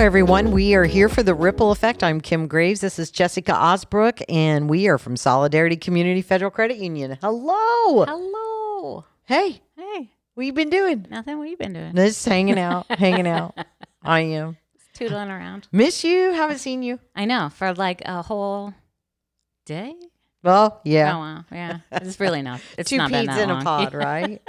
everyone. We are here for the Ripple Effect. I'm Kim Graves. This is Jessica Ausbrook, and we are from Solidarity Community Federal Credit Union. Hello. Hello. Hey. Hey. What you been doing? Nothing. What you been doing? Just hanging out. I am. Tootling around. Miss you. Haven't seen you. I know. For like a whole day? Well, yeah. Oh, wow. Yeah. It's really not. It's Two not been peas that in long. a pod, right?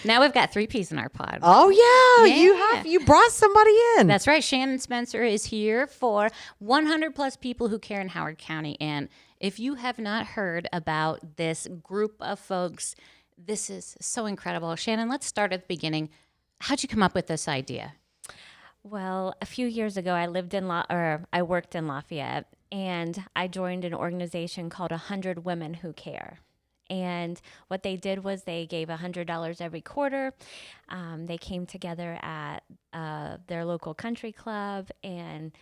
Now we've got 3 peas in our pod. Oh, yeah. Yeah. You brought somebody in. That's right. Shannon Spencer is here for 100 plus people who care in Howard County. And if you have not heard about this group of folks, this is so incredible. Shannon, let's start at the beginning. How'd you come up with this idea? Well, a few years ago, I worked in Lafayette, and I joined an organization called 100 Women Who Care. And what they did was they gave $100 every quarter. They came together at their local country club and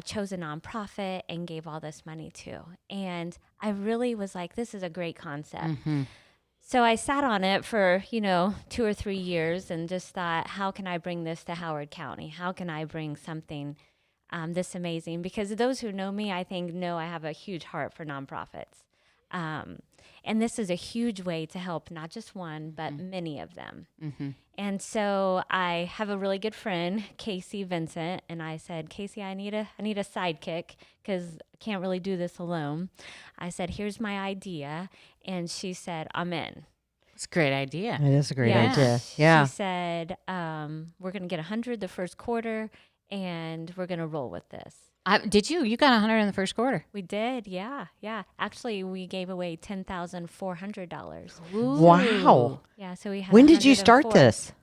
chose a nonprofit and gave all this money to. And I really was like, this is a great concept. Mm-hmm. So I sat on it for, 2 or 3 years and just thought, how can I bring this to Howard County? How can I bring something this amazing? Because those who know me, I think, know I have a huge heart for nonprofits. And this is a huge way to help not just one, but many of them. Mm-hmm. And so I have a really good friend, Casey Vincent, and I said, Casey, I need a sidekick because I can't really do this alone. I said, here's my idea. And she said, I'm in. It's a great idea. It is a great idea. Yeah. She said, we're going to get 100 the first quarter, and we're going to roll with this. Did you? You got 100 in the first quarter. We did, yeah. Actually, we gave away $10,400. Wow. Yeah, so we had. When did you start 104. this?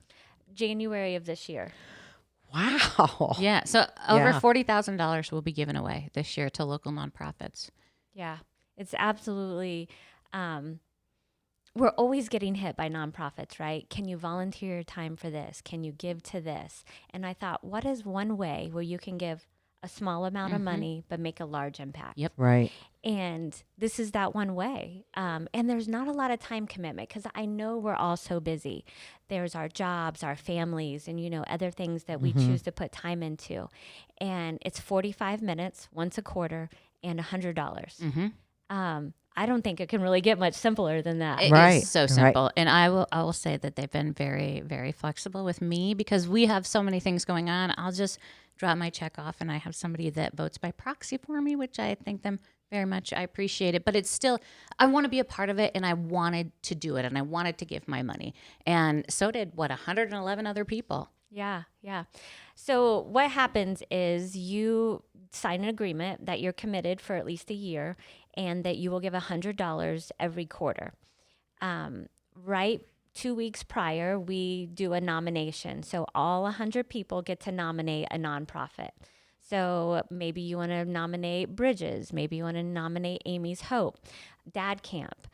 January of this year. Wow. Yeah, so over $40,000 will be given away this year to local nonprofits. Yeah, it's absolutely. We're always getting hit by nonprofits, right? Can you volunteer your time for this? Can you give to this? And I thought, what is one way where you can give a small amount of money, but make a large impact? Yep. Right. And this is that one way. And there's not a lot of time commitment because I know we're all so busy. There's our jobs, our families, and, other things that we choose to put time into. And it's 45 minutes once a quarter and $100. Mm-hmm. I don't think it can really get much simpler than that. It is so simple. Right. And I will say that they've been very, very flexible with me because we have so many things going on. I'll just drop my check off and I have somebody that votes by proxy for me, which I thank them very much. I appreciate it. But it's still, I want to be a part of it and I wanted to do it and I wanted to give my money. And so did, 111 other people. Yeah. So what happens is you sign an agreement that you're committed for at least a year and that you will give $100 every quarter. Right 2 weeks prior, we do a nomination. So all 100 people get to nominate a nonprofit. So maybe you want to nominate Bridges. Maybe you want to nominate Amy's Hope, Dad Camp.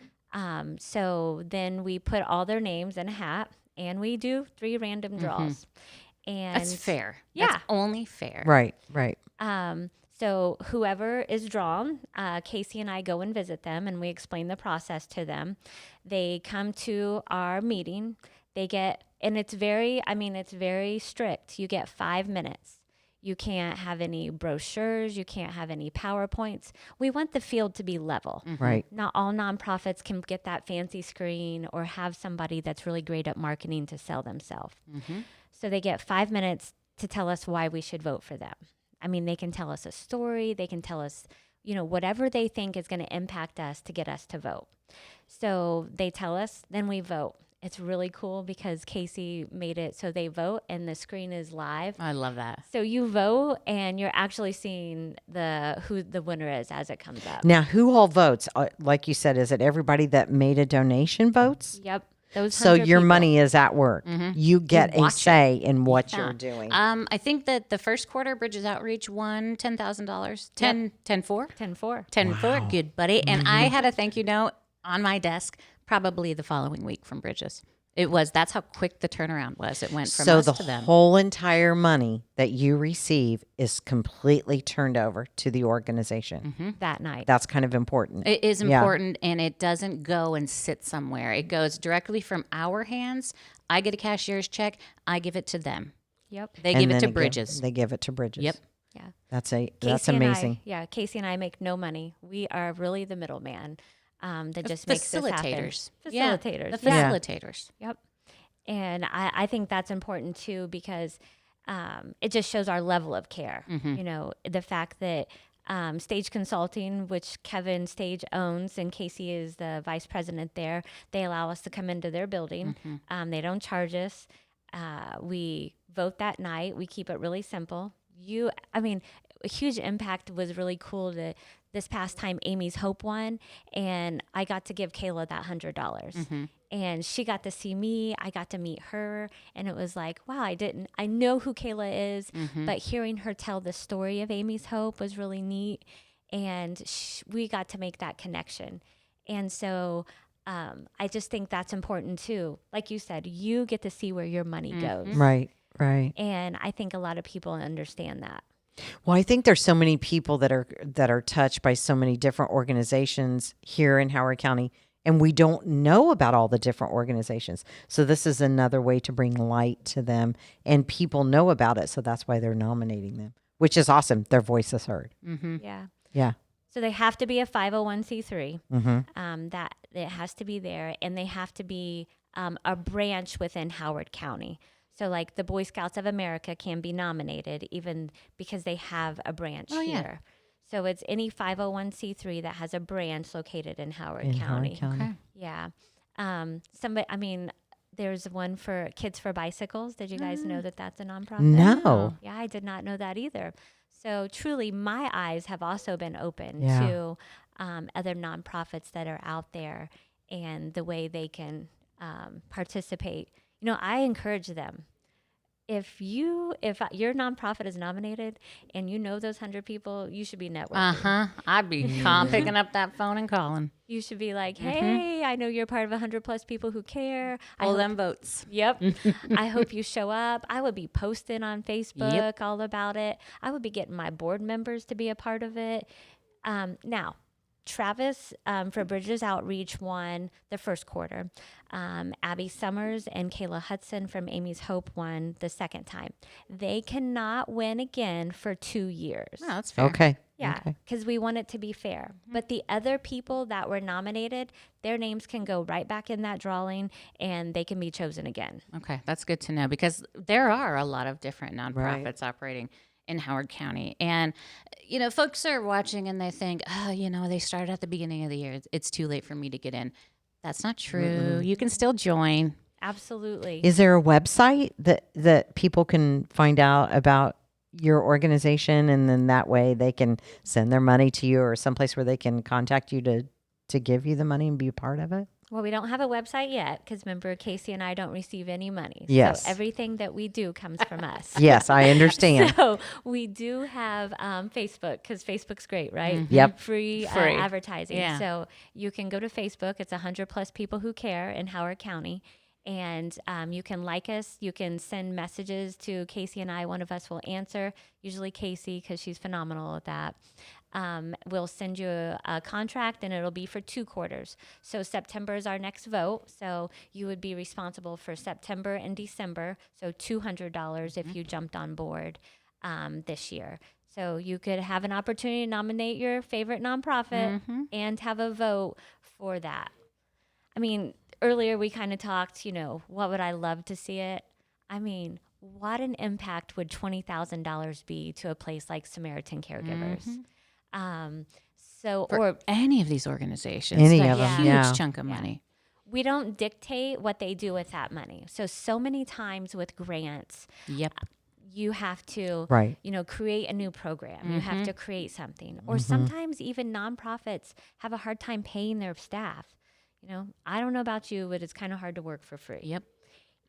So then we put all their names in a hat and we do 3 random draws. And that's fair. Yeah. That's only fair. Right. So whoever is drawn, Casey and I go and visit them and we explain the process to them. They come to our meeting. And it's very strict. You get 5 minutes. You can't have any brochures. You can't have any PowerPoints. We want the field to be level. Mm-hmm. Right. Not all nonprofits can get that fancy screen or have somebody that's really great at marketing to sell themselves. Mm-hmm. So they get 5 minutes to tell us why we should vote for them. They can tell us a story. They can tell us, whatever they think is going to impact us to get us to vote. So they tell us, then we vote. It's really cool because Casey made it so they vote and the screen is live. I love that. So you vote and you're actually seeing who the winner is as it comes up. Now, who all votes? Like you said, is it everybody that made a donation votes? Yep. So your money is at work. Mm-hmm. You get a say in what you're doing. I think that the first quarter Bridges Outreach won $10,000. 10-4? 10-4. 10-4. Good, buddy. And I had a thank you note on my desk probably the following week from Bridges. That's how quick the turnaround was. It went from us to them. So the whole entire money that you receive is completely turned over to the organization that night. That's kind of important. It is important, and it doesn't go and sit somewhere. It goes directly from our hands. I get a cashier's check. I give it to them. Yep. They And give it then to Bridges. They give it to Bridges. Yep. Yeah. That's Casey and I- amazing. Casey and I make no money. We are really the middleman that just makes this happen. Facilitators. Facilitators. Yeah, the Yeah. facilitators. Yep. And I think that's important too because it just shows our level of care. You know, the fact that Stage Consulting, which Kevin Stage owns and Casey is the vice president there, they allow us to come into their building. They don't charge us. We vote that night. We keep it really simple. A huge impact was really cool to this past time Amy's Hope won, and I got to give Kayla that $100. And she got to see me. I got to meet her, and it was like, wow, I know who Kayla is, but hearing her tell the story of Amy's Hope was really neat, and we got to make that connection. And so I just think that's important too. Like you said, you get to see where your money goes. Right. Right. And I think a lot of people understand that. Well, I think there's so many people that are touched by so many different organizations here in Howard County, and we don't know about all the different organizations. So this is another way to bring light to them, and people know about it. So that's why they're nominating them, which is awesome. Their voice is heard. Yeah. Yeah. So they have to be a 501c3. That it has to be there, and they have to be a branch within Howard County. So like the Boy Scouts of America can be nominated even because they have a branch here. So it's any 501c3 that has a branch located in Howard County. Okay. Yeah. There's one for Kids for Bicycles. Did you guys know that that's a nonprofit? No. Yeah, I did not know that either. So truly, my eyes have also been open Yeah. to other nonprofits that are out there and the way they can participate. You know, I encourage them. If your nonprofit is nominated and you know those 100 people, you should be networking. I'd be picking up that phone and calling. You should be like, hey, I know you're part of 100 plus people who care. All them votes. Yep. I hope you show up. I would be posting on Facebook all about it. I would be getting my board members to be a part of it. Now, Travis for Bridges Outreach won the first quarter. Abby Summers and Kayla Hudson from Amy's Hope won the second time. They cannot win again for 2 years. No, that's fair. Okay. Yeah, because we want it to be fair. But the other people that were nominated, their names can go right back in that drawing and they can be chosen again. Okay, that's good to know because there are a lot of different nonprofits operating in Howard County. And, you know, folks are watching and they think, oh, you know, they started at the beginning of the year. It's too late for me to get in. That's not true. You can still join. Absolutely. Is there a website that people can find out about your organization, and then that way they can send their money to you, or someplace where they can contact you to give you the money and be a part of it? Well, we don't have a website yet because remember, Casey and I don't receive any money. Yes. So everything that we do comes from us. Yes, I understand. So we do have Facebook because Facebook's great, right? Yep. Free. Advertising. Yeah. So you can go to Facebook. It's 100 plus people who care in Howard County. And you can like us. You can send messages to Casey and I. One of us will answer, usually Casey because she's phenomenal at that. We'll send you a contract and it'll be for 2 quarters. So September is our next vote. So you would be responsible for September and December. So $200 if you jumped on board this year. So you could have an opportunity to nominate your favorite nonprofit and have a vote for that. I mean, earlier we kind of talked, you know, what would I love to see it? I mean, what an impact would $20,000 be to a place like Samaritan Caregivers? Or any of these organizations. Any It's a of them, huge yeah. chunk of money. We don't dictate what they do with that money. So many times with grants, Yep. you have to, Right. you know, create a new program. You have to create something. Or sometimes even nonprofits have a hard time paying their staff. You know, I don't know about you, but it's kind of hard to work for free. Yep.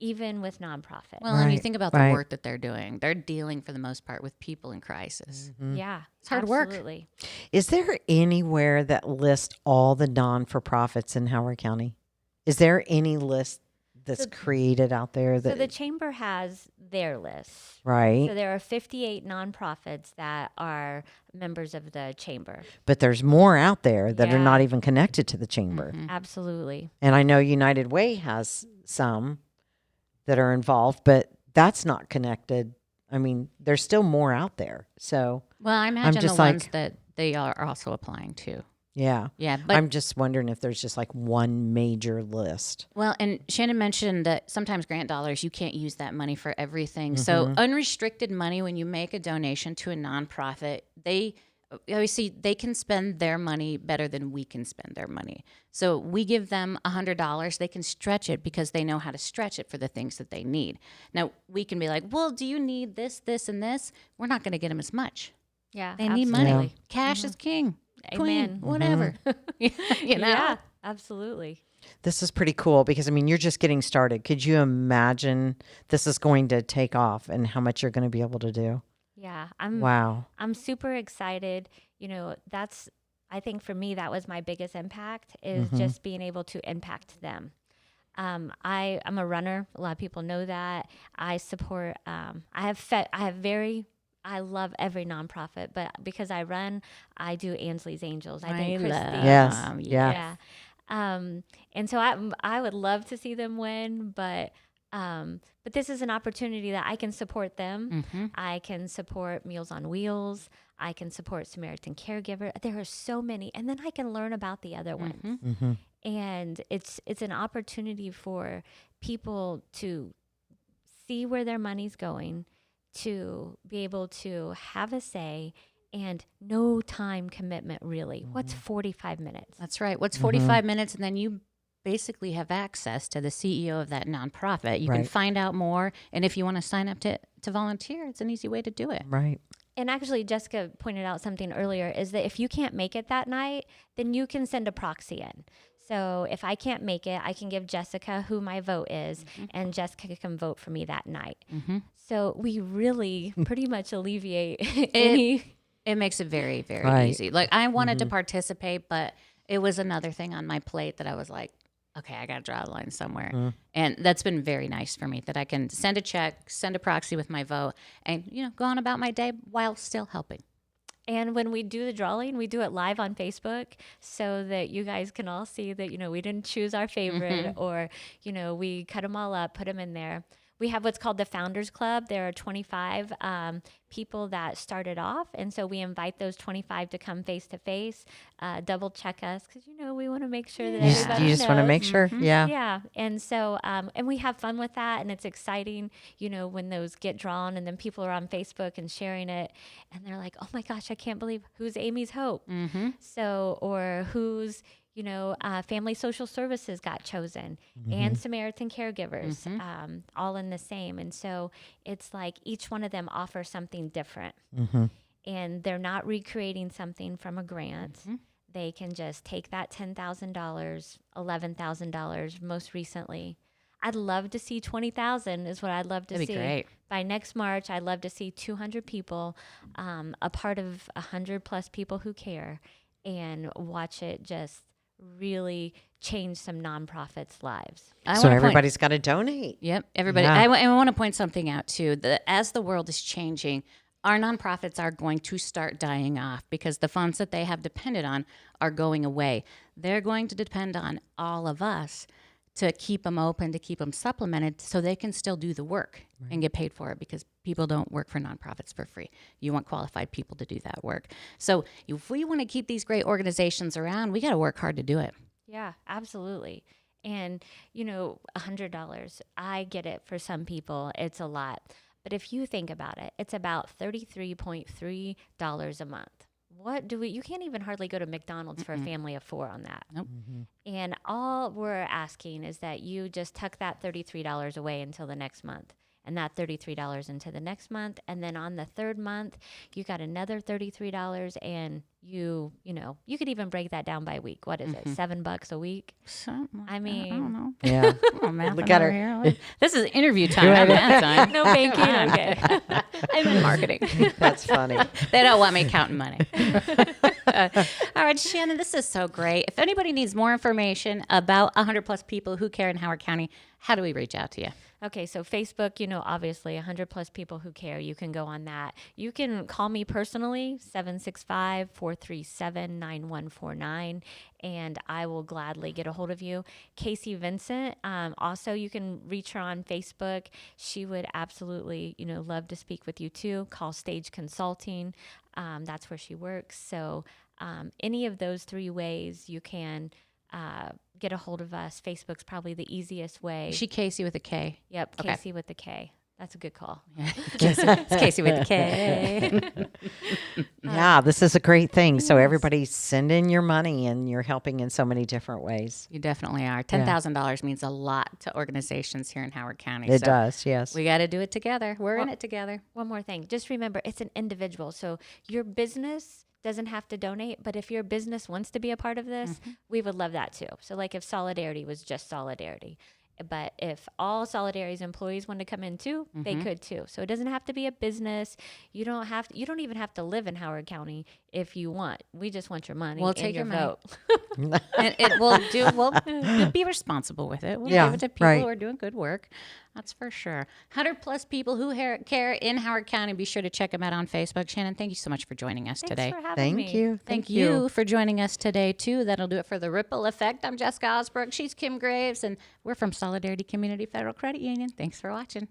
Even with nonprofits. Well, and you Right, think about the right. work that they're doing. They're dealing for the most part with people in crisis. Yeah. It's hard work. Absolutely. Is there anywhere that lists all the non-for-profits in Howard County? Is there any list that's created out there So that the chamber has their list. right? So there are 58 nonprofits that are members of the chamber. But there's more out there that are Yeah. not even connected to the chamber. Absolutely. And I know United Way has some that are involved, but that's not connected, I mean, there's still more out there. So Well, I imagine just the like- ones that they are also applying to. yeah. Yeah, but I'm just wondering if there's just like one major list. well, and Shannon mentioned that sometimes grant dollars, you can't use that money for everything. So unrestricted money, when you make a donation to a nonprofit, they obviously they can spend their money better than we can spend their money. So we give them $100, they can stretch it because they know how to stretch it for the things that they need. Now we can be like, well, do you need this, this, and this? We're not going to get them as much. Yeah, They need money. absolutely. Cash is king. Queen, Amen. whatever. You know? Yeah, absolutely. This is pretty cool because I mean, you're just getting started. Could you imagine this is going to take off and how much you're going to be able to do? Yeah, Wow. I'm super excited. You know, I think for me, that was my biggest impact is just being able to impact them. I'm a runner. A lot of people know that. I support, I love every nonprofit, but because I run, I do Ansley's Angels. I think Christy. Yes. Yeah. Yeah. And so I would love to see them win, but this is an opportunity that I can support them. I can support Meals on Wheels. I can support Samaritan Caregiver. There are so many, and then I can learn about the other ones. And it's an opportunity for people to see where their money's going, to be able to have a say, and no time commitment really. What's 45 minutes? That's right. What's 45 minutes? And then you basically have access to the CEO of that nonprofit. You can Right. find out more. And if you want to sign up to volunteer, it's an easy way to do it. Right. And actually, Jessica pointed out something earlier, is that if you can't make it that night, then you can send a proxy in. So if I can't make it, I can give Jessica who my vote is, and Jessica can vote for me that night. So we really pretty much alleviate any. It makes it very, very Right. easy. Like I wanted to participate, but it was another thing on my plate that I was like, okay, I got to draw a line somewhere. And that's been very nice for me that I can send a check, send a proxy with my vote, and, you know, go on about my day while still helping. And when we do the drawing, we do it live on Facebook so that you guys can all see that, you know, we didn't choose our favorite or, you know, we cut them all up, put them in there. We have what's called the Founders Club. There are 25 people that started off. And so we invite those 25 to come face to face, double check us because, you know, we want to make sure that everybody You just want to knows. make sure. Yeah. Yeah. And so, and we have fun with that. And it's exciting, you know, when those get drawn and then people are on Facebook and sharing it. And they're like, oh my gosh, I can't believe who's Amy's Hope. So, or who's, you know, Family Social Services got chosen and Samaritan Caregivers, all in the same. And so it's like each one of them offers something different. And they're not recreating something from a grant. They can just take that $10,000, $11,000 most recently. I'd love to see 20,000 is what I'd love to That'd see. be great. By next March, I'd love to see 200 people, a part of 100 plus people who care, and watch it just really change some nonprofits' lives. So everybody's got to donate. Yep, everybody. Yeah. I want to point something out too. As the world is changing, our nonprofits are going to start dying off because the funds that they have depended on are going away. They're going to depend on all of us to keep them open, to keep them supplemented so they can still do the work and get paid for it because people don't work for nonprofits for free. You want qualified people to do that work. So if we want to keep these great organizations around, we got to work hard to do it. Yeah, absolutely. And, you know, $100, I get it for some people, it's a lot. But if you think about it, it's about $33.3 a month. You can't even hardly go to McDonald's for a family of 4 on that. Nope. And all we're asking is that you just tuck that $33 away until the next month, and that $33 into the next month. And then on the third month, you got another $33, and you know, you could even break that down by week. What is it? $7 a week? Something like I that. mean, I don't know. Yeah. Oh, math Look at over her. here. This is interview time, not math time. no banking. Okay. I'm in marketing. That's funny. They don't want me counting money. All right, Shannon, this is so great. If anybody needs more information about 100 plus people who care in Howard County, how do we reach out to you? Okay, so Facebook, you know, obviously 100 plus people who care. You can go on that. You can call me personally, 765-4 437-9149, and I will gladly get a hold of you. Casey Vincent, also you can reach her on Facebook. She would absolutely, love to speak with you too. Call Stage Consulting. That's where she works. So any of those three ways you can get a hold of us. Facebook's probably the easiest way. Is she Casey with a K? Yep, Okay. Casey with the K. That's a good call. It's Casey with a K. Yeah, this is a great thing. So everybody send in your money, and you're helping in so many different ways. You definitely are. $10,000 means a lot to organizations here in Howard County. It So does, yes. we got to do it together. We're in it together. One more thing. Just remember, it's an individual. So your business doesn't have to donate, but if your business wants to be a part of this, we would love that too. So like if Solidarity was just Solidarity, but if all Solidarity's employees want to come in too, they could too. So it doesn't have to be a business. You don't even have to live in Howard County if you want. We just want your money. We'll and take your your money. vote. And we'll be responsible with it. We'll Yeah, give it to people right. who are doing good work. That's for sure. 100+ people who care in Howard County. Be sure to check them out on Facebook. Shannon, thank you so much for joining us today. Thanks for having me. Thank you. Thank you for joining us today, too. That'll do it for The Ripple Effect. I'm Jessica Ausbrook. She's Kim Graves, and we're from Solidarity Community Federal Credit Union. Thanks for watching.